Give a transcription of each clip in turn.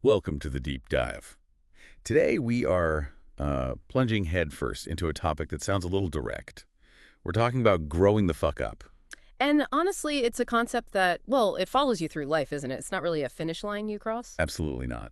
Welcome to the deep dive. Today we are plunging headfirst into a topic that sounds a little direct. We're talking about growing the fuck up. And honestly, it's a concept that, well, it follows you through life, isn't it? It's not really a finish line you cross. Absolutely not.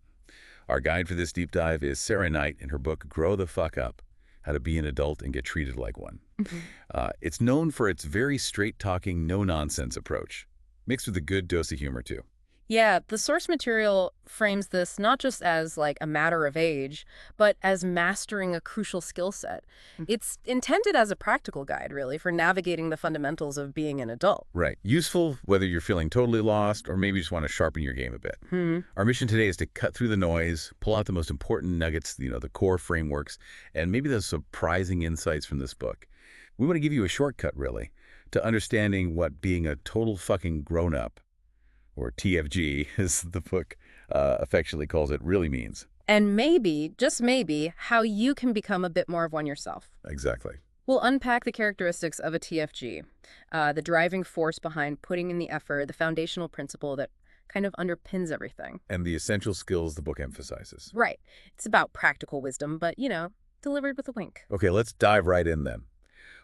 Our guide for this deep dive is Sarah Knight in her book Grow the Fuck Up: How to Be an Adult and Get Treated Like One. Mhm. It's known for its very straight-talking, no-nonsense approach, mixed with a good dose of humor too. Yeah, the source material frames this not just as like a matter of age, but as mastering a crucial skill set. It's intended as a practical guide, really, for navigating the fundamentals of being an adult. Right. Useful whether you're feeling totally lost or maybe just want to sharpen your game a bit. Hmm. Our mission today is to cut through the noise, pull out the most important nuggets, the core frameworks, and maybe the surprising insights from this book. We want to give you a shortcut, really, to understanding what being a total fucking grown-up, or TFG, as the book affectionately calls it, really means. And maybe, just maybe, how you can become a bit more of one yourself. Exactly. We'll unpack the characteristics of a TFG, the driving force behind putting in the effort, the foundational principle that kind of underpins everything. And the essential skills the book emphasizes. Right. It's about practical wisdom, but, delivered with a wink. Okay, let's dive right in then.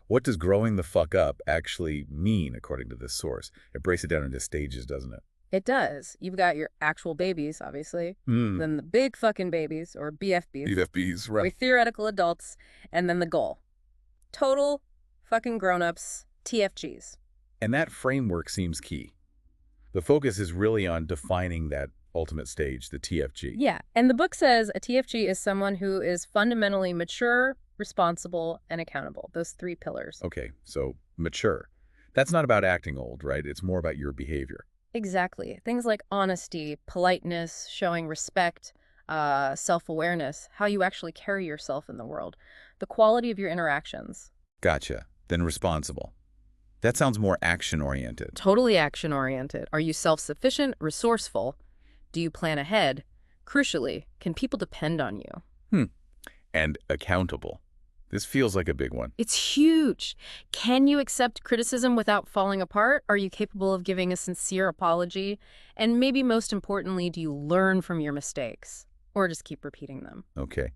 What does growing the fuck up actually mean, according to this source? It breaks it down into stages, doesn't it? It does. You've got your actual babies, obviously, Hmm. then the big fucking babies, or BFBs, BFBs, or right. theoretical adults, and then the goal. Total fucking grown-ups, TFGs. And that framework seems key. The focus is really on defining that ultimate stage, the TFG. Yeah, and the book says a TFG is someone who is fundamentally mature, responsible, and accountable. Those three pillars. Okay, so mature. That's not about acting old, right? It's more about your behavior. Exactly. Things like honesty, politeness, showing respect, self-awareness, how you actually carry yourself in the world, the quality of your interactions. Gotcha. Then responsible. That sounds more action-oriented. Totally action-oriented. Are you self-sufficient, resourceful? Do you plan ahead? Crucially, can people depend on you? And accountable. This feels like a big one. It's huge. Can you accept criticism without falling apart? Are you capable of giving a sincere apology? And maybe most importantly, do you learn from your mistakes? Or just keep repeating them? Okay.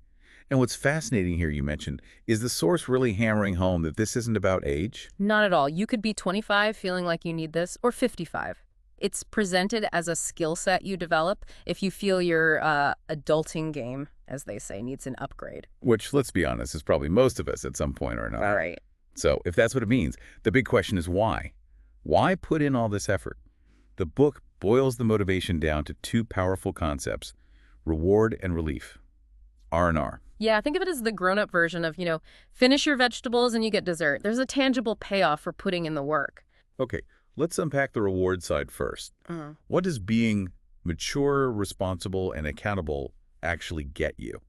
And what's fascinating here, you mentioned, is the source really hammering home that this isn't about age? Not at all. You could be 25 feeling like you need this, or 55. It's presented as a skill set you develop if you feel your adulting game, as they say, needs an upgrade. Which, let's be honest, is probably most of us at some point or All another. right. So if that's what it means, the big question is why? Why put in all this effort? The book boils the motivation down to two powerful concepts: reward and relief. R&R. Yeah, think of it as the grown-up version of, finish your vegetables and you get dessert. There's a tangible payoff for putting in the work. Okay, let's unpack the reward side first. What does being mature, responsible, and accountable actually get you?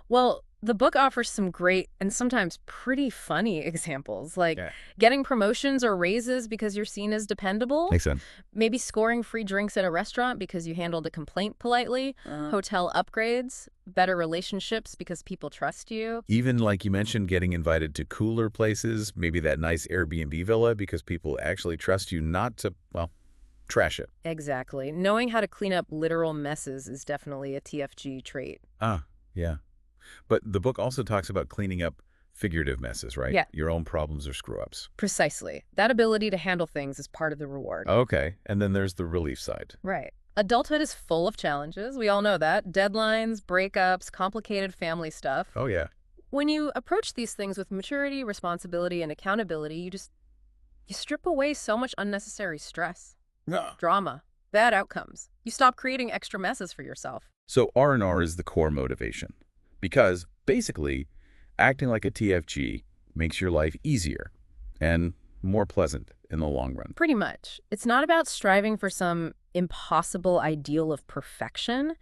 Well, the book offers some great and sometimes pretty funny examples, like Yeah. getting promotions or raises because you're seen as dependable, Makes sense. maybe scoring free drinks at a restaurant because you handled a complaint politely, hotel upgrades, better relationships because people trust you. Even like you mentioned, getting invited to cooler places, maybe that nice Airbnb villa because people actually trust you not to, well, trash it. Exactly. Knowing how to clean up literal messes is definitely a TFG trait. Ah, yeah. But the book also talks about cleaning up figurative messes, right? Yeah. Your own problems or screw-ups. Precisely. That ability to handle things is part of the reward. Okay, and then there's the relief side. Right. Adulthood is full of challenges. We all know that. Deadlines, breakups, complicated family stuff. Oh, yeah. When you approach these things with maturity, responsibility, and accountability, you strip away so much unnecessary stress, drama, bad outcomes. You stop creating extra messes for yourself. So R&R is the core motivation. Because, basically, acting like a TFG makes your life easier and more pleasant in the long run. Pretty much. It's not about striving for some impossible ideal of perfection.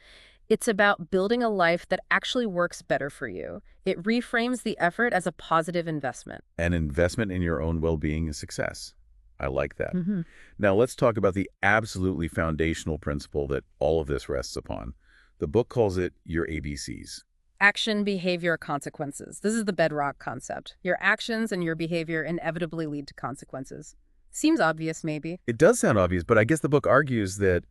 It's about building a life that actually works better for you. It reframes the effort as a positive investment. An investment in your own well-being and success. I like that. Mm-hmm. Now, let's talk about the absolutely foundational principle that all of this rests upon. The book calls it your ABCs. Action, behavior, consequences. This is the bedrock concept. Your actions and your behavior inevitably lead to consequences. Seems obvious, maybe. It does sound obvious, but I guess the book argues that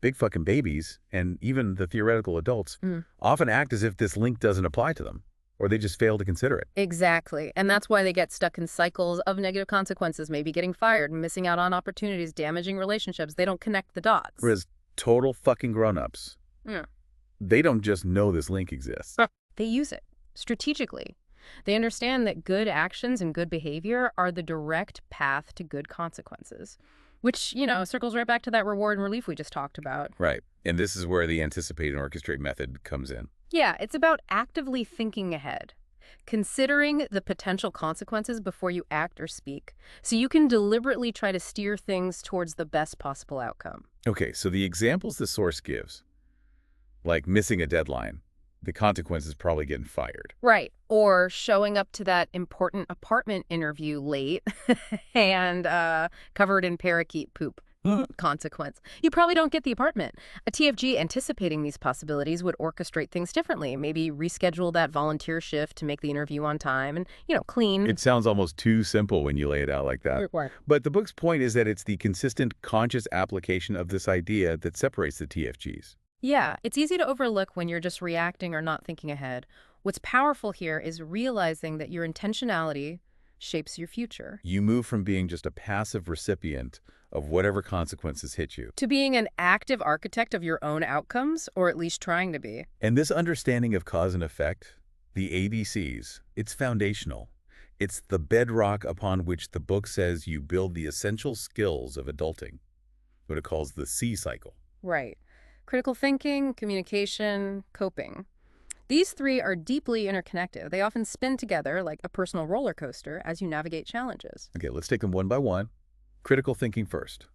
big fucking babies, and even the theoretical adults, often act as if this link doesn't apply to them, or they just fail to consider it. Exactly. And that's why they get stuck in cycles of negative consequences, maybe getting fired, missing out on opportunities, damaging relationships. They don't connect the dots. Whereas total fucking grown-ups, Yeah. they don't just know this link exists. They use it strategically. They understand that good actions and good behavior are the direct path to good consequences, which, circles right back to that reward and relief we just talked about. Right. And this is where the anticipate and orchestrate method comes in. Yeah, it's about actively thinking ahead, considering the potential consequences before you act or speak, so you can deliberately try to steer things towards the best possible outcome. Okay, so the examples the source gives, like missing a deadline, the consequence is probably getting fired. Right. Or showing up to that important apartment interview late and covered in parakeet poop. Consequence. You probably don't get the apartment. A TFG anticipating these possibilities would orchestrate things differently, maybe reschedule that volunteer shift to make the interview on time and, clean. It sounds almost too simple when you lay it out like that. Right. But the book's point is that it's the consistent, conscious application of this idea that separates the TFGs. Yeah, it's easy to overlook when you're just reacting or not thinking ahead. What's powerful here is realizing that your intentionality shapes your future. You move from being just a passive recipient of whatever consequences hit you, To being an active architect of your own outcomes, or at least trying to be. and this understanding of cause and effect, the ABCs, it's foundational. It's the bedrock upon which the book says you build the essential skills of adulting, what it calls the C cycle. Right. Critical thinking, communication, coping. These three are deeply interconnected. They often spin together like a personal roller coaster as you navigate challenges. Okay, let's take them one by one. Critical thinking first.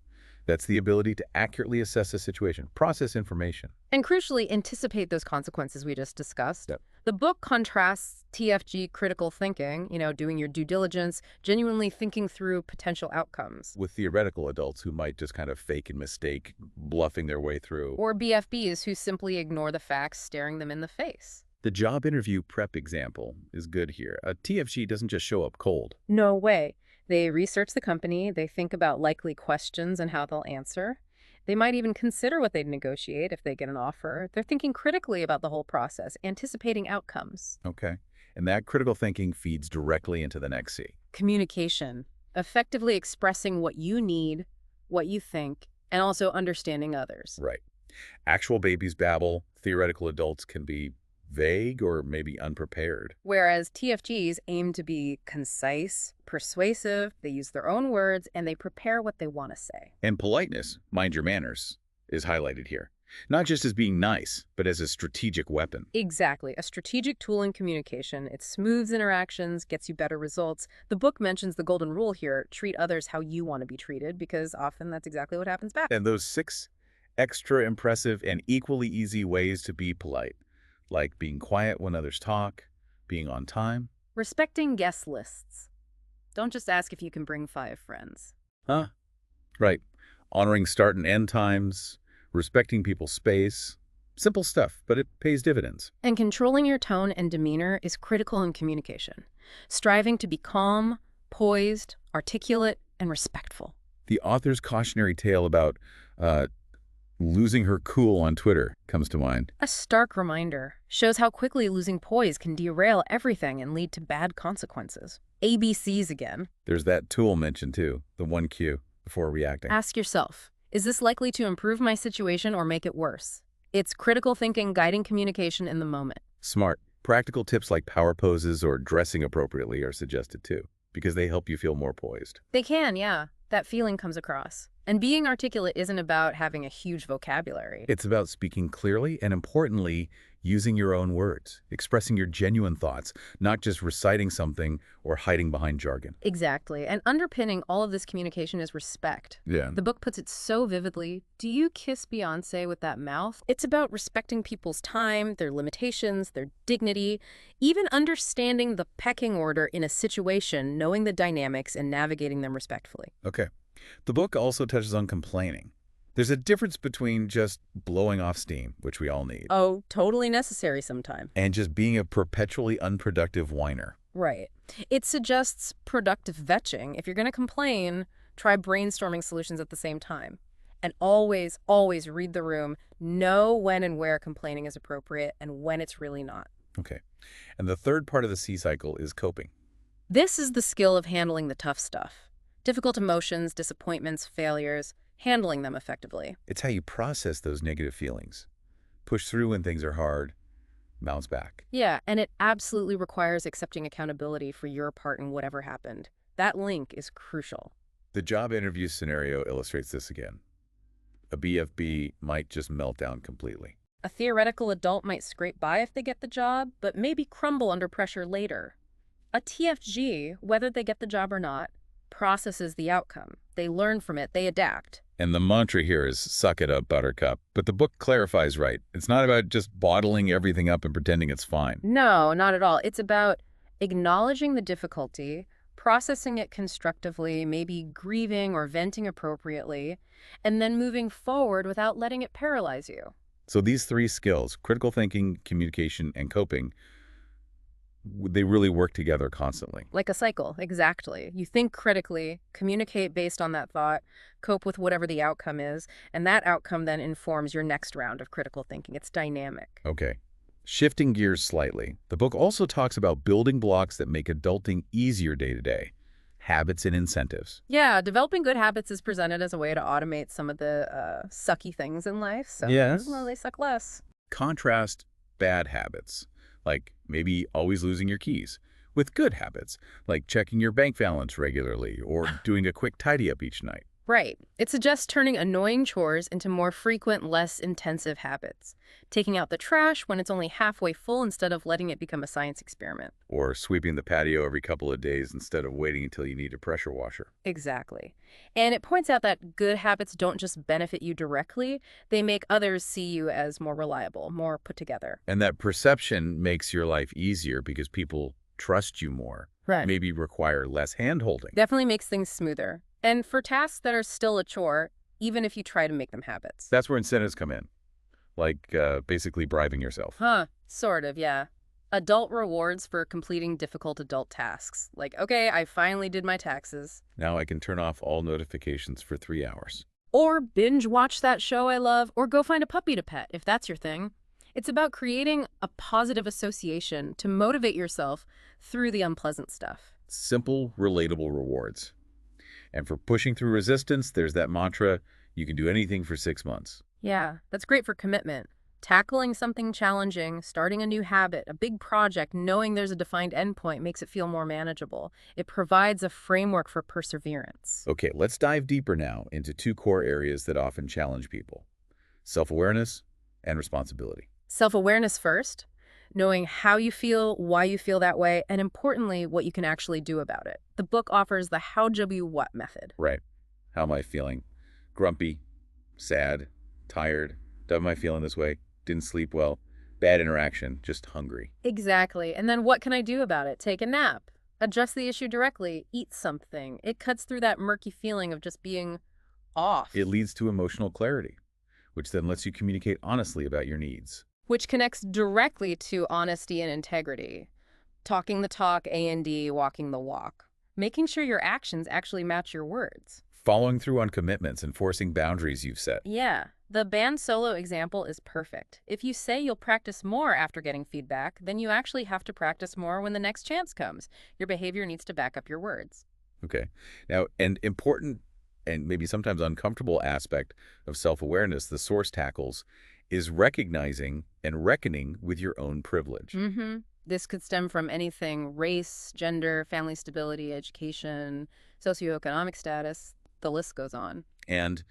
That's the ability to accurately assess a situation, process information. And crucially, anticipate those consequences we just discussed. Yep. The book contrasts TFG critical thinking, doing your due diligence, genuinely thinking through potential outcomes. With theoretical adults who might just kind of fake and mistake, bluffing their way through. Or BFBs who simply ignore the facts staring them in the face. The job interview prep example is good here. A TFG doesn't just show up cold. No way. They research the company, they think about likely questions and how they'll answer. They might even consider what they'd negotiate if they get an offer. They're thinking critically about the whole process, anticipating outcomes. Okay. And that critical thinking feeds directly into the next C. Communication, effectively expressing what you need, what you think, and also understanding others. Right. Actual babies babble. Theoretical adults can be vague or maybe unprepared. Whereas TFGs aim to be concise, persuasive, they use their own words, and they prepare what they want to say. And politeness, mind your manners, is highlighted here. Not just as being nice, but as a strategic weapon. Exactly. A strategic tool in communication. It smooths interactions, gets you better results. The book mentions the golden rule here, treat others how you want to be treated, because often that's exactly what happens back. And those 6 extra impressive and equally easy ways to be polite, like being quiet when others talk, being on time. Respecting guest lists. Don't just ask if you can bring 5 friends. Huh? Right. Honoring start and end times, respecting people's space. Simple stuff, but it pays dividends. And controlling your tone and demeanor is critical in communication. Striving to be calm, poised, articulate, and respectful. The author's cautionary tale about losing her cool on Twitter comes to mind. A stark reminder. Shows how quickly losing poise can derail everything and lead to bad consequences. ABCs again. There's that tool mentioned too, the 1Q, before reacting. Ask yourself, is this likely to improve my situation or make it worse? It's critical thinking guiding communication in the moment. Smart. Practical tips like power poses or dressing appropriately are suggested too, because they help you feel more poised. They can, yeah. That feeling comes across. And being articulate isn't about having a huge vocabulary. It's about speaking clearly and, importantly, using your own words, expressing your genuine thoughts, not just reciting something or hiding behind jargon. Exactly. And underpinning all of this communication is respect. Yeah. The book puts it so vividly. Do you kiss Beyoncé with that mouth? It's about respecting people's time, their limitations, their dignity, even understanding the pecking order in a situation, knowing the dynamics and navigating them respectfully. Okay. The book also touches on complaining. There's a difference between just blowing off steam, which we all need, Oh, totally necessary sometime. and just being a perpetually unproductive whiner. Right. It suggests productive vetching. If you're going to complain, try brainstorming solutions at the same time. And always, always read the room. Know when and where complaining is appropriate and when it's really not. Okay. And the third part of the C cycle is coping. This is the skill of handling the tough stuff. Difficult emotions, disappointments, failures, handling them effectively. It's how you process those negative feelings. Push through when things are hard, bounce back. Yeah, and it absolutely requires accepting accountability for your part in whatever happened. That link is crucial. The job interview scenario illustrates this again. A BFB might just melt down completely. A theoretical adult might scrape by if they get the job, but maybe crumble under pressure later. A TFG, whether they get the job or not, processes the outcome. They learn from it, they adapt. And the mantra here is suck it up, buttercup. But the book clarifies right. It's not about just bottling everything up and pretending it's fine. No, not at all. It's about acknowledging the difficulty, processing it constructively, maybe grieving or venting appropriately, and then moving forward without letting it paralyze you. So these three skills, critical thinking, communication, and coping, they really work together constantly. Like a cycle, exactly. You think critically, communicate based on that thought, cope with whatever the outcome is, and that outcome then informs your next round of critical thinking. It's dynamic. Okay. Shifting gears slightly, the book also talks about building blocks that make adulting easier day to day, habits and incentives. Yeah, developing good habits is presented as a way to automate some of the sucky things in life. So, Yes. well, they suck less. Contrast bad habits, like maybe always losing your keys, with good habits, like checking your bank balance regularly or doing a quick tidy up each night. Right. It suggests turning annoying chores into more frequent, less intensive habits. Taking out the trash when it's only halfway full instead of letting it become a science experiment. Or sweeping the patio every couple of days instead of waiting until you need a pressure washer. Exactly. And it points out that good habits don't just benefit you directly, they make others see you as more reliable, more put together. And that perception makes your life easier because people trust you more, Right. maybe require less hand-holding. Definitely makes things smoother. And for tasks that are still a chore, even if you try to make them habits. That's where incentives come in, like basically bribing yourself. Huh, sort of, yeah. Adult rewards for completing difficult adult tasks. Like, okay, I finally did my taxes. Now I can turn off all notifications for 3 hours. Or binge watch that show I love, or go find a puppy to pet, if that's your thing. It's about creating a positive association to motivate yourself through the unpleasant stuff. Simple, relatable rewards. And for pushing through resistance, there's that mantra, you can do anything for 6 months. Yeah, that's great for commitment. Tackling something challenging, starting a new habit, a big project, knowing there's a defined endpoint makes it feel more manageable. It provides a framework for perseverance. Okay, let's dive deeper now into two core areas that often challenge people: self-awareness and responsibility. Self-awareness first, knowing how you feel, why you feel that way, and importantly, what you can actually do about it. The book offers the how-do-you-what method. Right. How am I feeling? Grumpy, sad, tired. Am I feeling this way? Didn't sleep well. Bad interaction. Just hungry. Exactly. And then what can I do about it? Take a nap. Address the issue directly. Eat something. It cuts through that murky feeling of just being off. It leads to emotional clarity, which then lets you communicate honestly about your needs. Which connects directly to honesty and integrity. Talking the talk, A&D, walking the walk. Making sure your actions actually match your words. Following through on commitments, enforcing boundaries you've set. Yeah, the band solo example is perfect. If you say you'll practice more after getting feedback, then you actually have to practice more when the next chance comes. Your behavior needs to back up your words. Okay. Now, an important and maybe sometimes uncomfortable aspect of self-awareness, the source tackles, is recognizing and reckoning with your own privilege. Mm-hmm. This could stem from anything: race, gender, family stability, education, socioeconomic status. The list goes on. And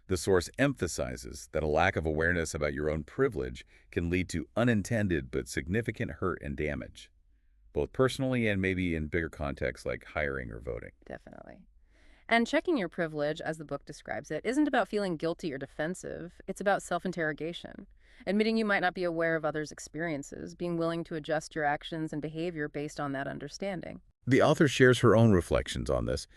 the source emphasizes that a lack of awareness about your own privilege can lead to unintended but significant hurt and damage, both personally and maybe in bigger contexts like hiring or voting. Definitely. And checking your privilege, as the book describes it, isn't about feeling guilty or defensive. It's about self-interrogation. Admitting you might not be aware of others' experiences, being willing to adjust your actions and behavior based on that understanding. The author shares her own reflections on this,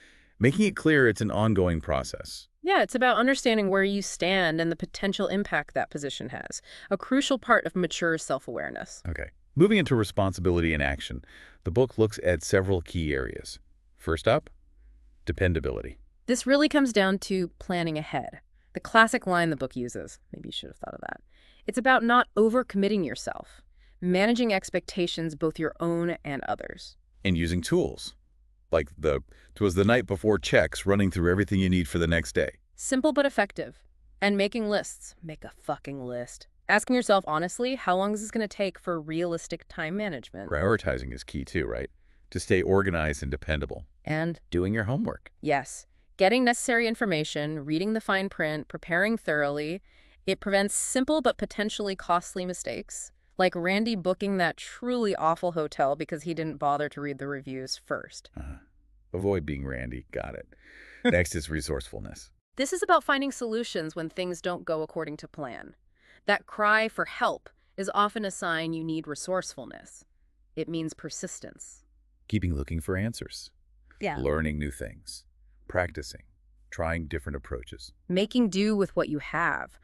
making it clear it's an ongoing process. Yeah, it's about understanding where you stand and the potential impact that position has, a crucial part of mature self-awareness. Okay. Moving into responsibility and action, the book looks at several key areas. First up, dependability. This really comes down to planning ahead. The classic line the book uses, maybe you should have thought of that. It's about not overcommitting yourself, managing expectations, both your own and others. And using tools, like "'twas the night before" checks running through everything you need for the next day. Simple but effective. And making lists. Make a fucking list. Asking yourself honestly, how long is this going to take for realistic time management? Prioritizing is key too, right? To stay organized and dependable. And Doing your homework. yes, getting necessary information, reading the fine print, preparing thoroughly. It prevents simple but potentially costly mistakes, like Randy booking that truly awful hotel because he didn't bother to read the reviews first. Avoid being Randy. Got it. Next is resourcefulness. This is about finding solutions when things don't go according to plan. That cry for help is often a sign you need resourcefulness. It means persistence. Keeping looking for answers. Yeah. Learning new things. Practicing. Trying different approaches. Making do with what you have.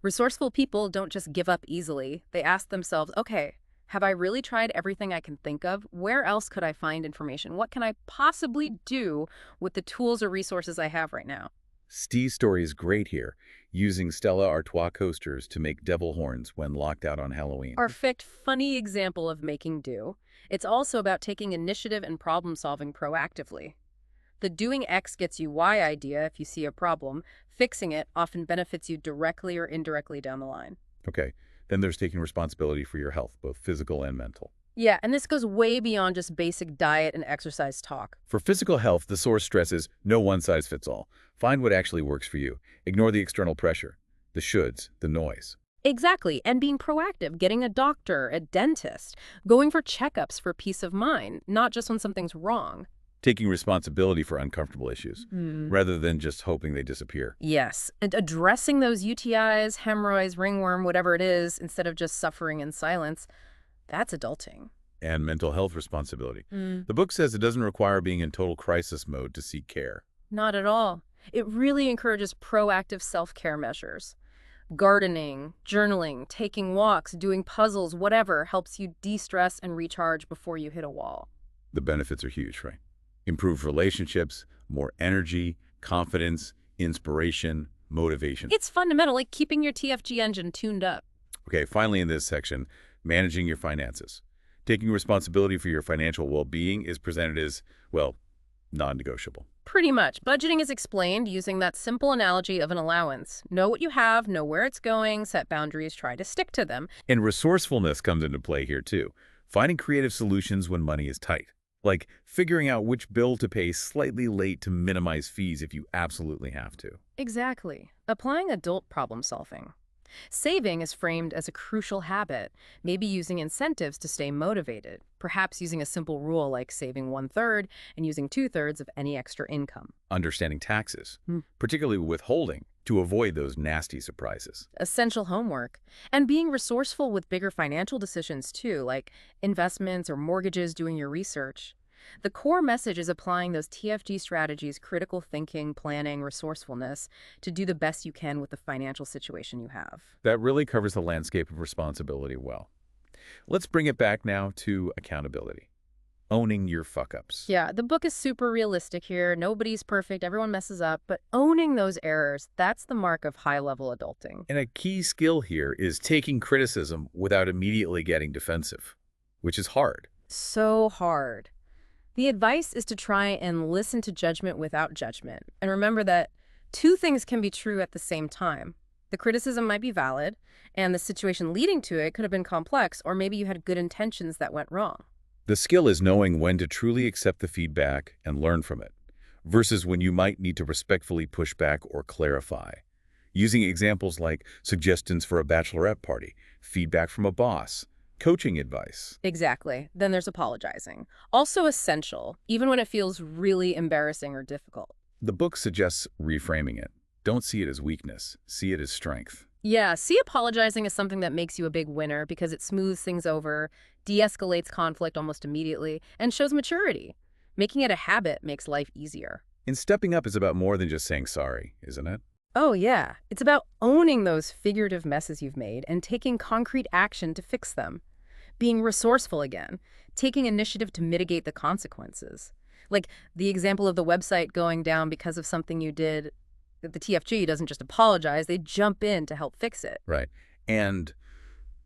Resourceful people don't just give up easily. They ask themselves, okay, have I really tried everything I can think of? Where else could I find information? What can I possibly do with the tools or resources I have right now? Steve's story is great here, using Stella Artois coasters to make devil horns when locked out on Halloween. Perfect, funny example of making do. It's also about taking initiative and problem-solving proactively. The doing X gets you Y idea if you see a problem. Fixing it often benefits you directly or indirectly down the line. Okay, then there's taking responsibility for your health, both physical and mental. Yeah, and this goes way beyond just basic diet and exercise talk. For physical health, the source stresses no one size fits all. Find what actually works for you. Ignore the external pressure, the shoulds, the noise. Exactly, and being proactive, getting a doctor, a dentist, going for checkups for peace of mind, not just when something's wrong. Taking responsibility for uncomfortable issues, rather than just hoping they disappear. Yes, and addressing those UTIs, hemorrhoids, ringworm, whatever it is, instead of just suffering in silence, that's adulting. And mental health responsibility. The book says it doesn't require being in total crisis mode to seek care. Not at all. It really encourages proactive self-care measures. Gardening, journaling, taking walks, doing puzzles, whatever helps you de-stress and recharge before you hit a wall. The benefits are huge, right? Improved relationships, more energy, confidence, inspiration, motivation. It's fundamental, like keeping your TFG engine tuned up. Okay, finally in this section, managing your finances. Taking responsibility for your financial well-being is presented as, well, non-negotiable. Pretty much. Budgeting is explained using that simple analogy of an allowance. Know what you have, know where it's going, set boundaries, try to stick to them. And resourcefulness comes into play here too. Finding creative solutions when money is tight. Like figuring out which bill to pay slightly late to minimize fees if you absolutely have to. Exactly. Applying adult problem solving. Saving is framed as a crucial habit, maybe using incentives to stay motivated, perhaps using a simple rule like saving 1/3 and using 2/3 of any extra income. Understanding taxes, particularly withholding, to avoid those nasty surprises. Essential homework. And being resourceful with bigger financial decisions too, like investments or mortgages, doing your research. The core message is applying those TFG strategies, critical thinking, planning, resourcefulness, to do the best you can with the financial situation you have. That really covers the landscape of responsibility well. Let's bring it back now to accountability. Owning your fuck-ups. Yeah, the book is super realistic here. Nobody's perfect. Everyone messes up. But owning those errors, that's the mark of high-level adulting. And a key skill here is taking criticism without immediately getting defensive, which is hard. So hard. The advice is to try and listen to judgment without judgment. And remember that two things can be true at the same time. The criticism might be valid, and the situation leading to it could have been complex, or maybe you had good intentions that went wrong. The skill is knowing when to truly accept the feedback and learn from it, versus when you might need to respectfully push back or clarify. Using examples like suggestions for a bachelorette party, feedback from a boss, coaching advice. Exactly. Then there's apologizing. Also essential, even when it feels really embarrassing or difficult. The book suggests reframing it. Don't see it as weakness. See it as strength. Yeah, see apologizing as something that makes you a big winner because it smooths things over, de-escalates conflict almost immediately, and shows maturity. Making it a habit makes life easier. And stepping up is about more than just saying sorry, isn't it? Oh, yeah. It's about owning those figurative messes you've made and taking concrete action to fix them. Being resourceful again, taking initiative to mitigate the consequences. Like the example of the website going down because of something you did The TFG doesn't just apologize, they jump in to help fix it. Right. And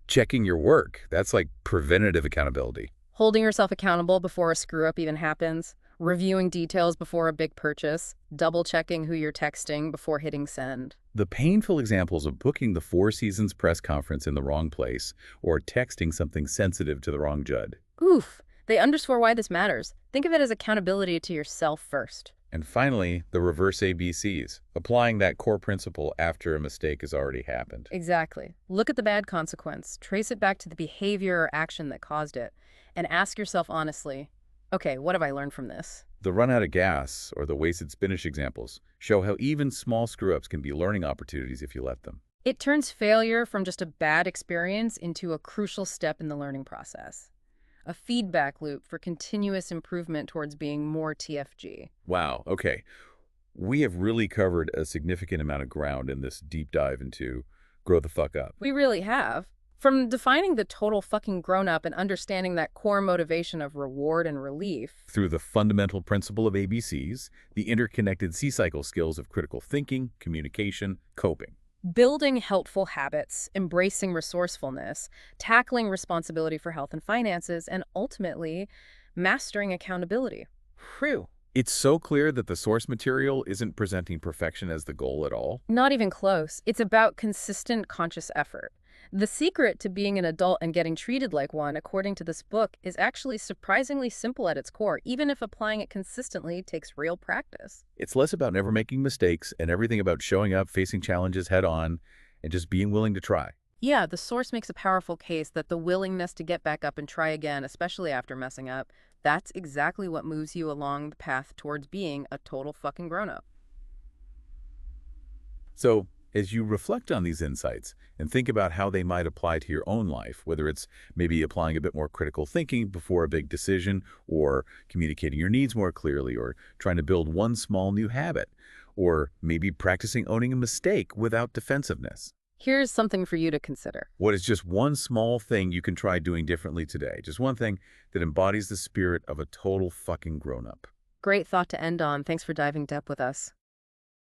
checking your work, that's like preventative accountability. Holding yourself accountable before a screw-up even happens, reviewing details before a big purchase, double-checking who you're texting before hitting send. The painful examples of booking the Four Seasons press conference in the wrong place or texting something sensitive to the wrong Judd. Oof, they underscore why this matters. Think of it as accountability to yourself first. And finally, the reverse ABCs, applying that core principle after a mistake has already happened. Exactly. Look at the bad consequence, trace it back to the behavior or action that caused it, and ask yourself honestly, okay, what have I learned from this? The run out of gas or the wasted spinach examples show how even small screw-ups can be learning opportunities if you let them. It turns failure from just a bad experience into a crucial step in the learning process. A feedback loop for continuous improvement towards being more TFG. Wow, okay. We have really covered a significant amount of ground in this deep dive into Grow the Fuck Up. We really have. From defining the total fucking grown-up and understanding that core motivation of reward and relief. Through the fundamental principle of ABCs, the interconnected C-cycle skills of critical thinking, communication, coping. Building helpful habits, embracing resourcefulness, tackling responsibility for health and finances, and ultimately, mastering accountability. Whew. It's so clear that the source material isn't presenting perfection as the goal at all. Not even close. It's about consistent, conscious effort. The secret to being an adult and getting treated like one, according to this book, is actually surprisingly simple at its core, even if applying it consistently takes real practice. It's less about never making mistakes and everything about showing up, facing challenges head on, and just being willing to try. Yeah, the source makes a powerful case that the willingness to get back up and try again, especially after messing up, that's exactly what moves you along the path towards being a total fucking grown-up. So, as you reflect on these insights and think about how they might apply to your own life, whether it's maybe applying a bit more critical thinking before a big decision, or communicating your needs more clearly, or trying to build one small new habit, or maybe practicing owning a mistake without defensiveness. Here's something for you to consider. What is just one small thing you can try doing differently today? Just one thing that embodies the spirit of a total fucking grown-up. Great thought to end on. Thanks for diving deep with us.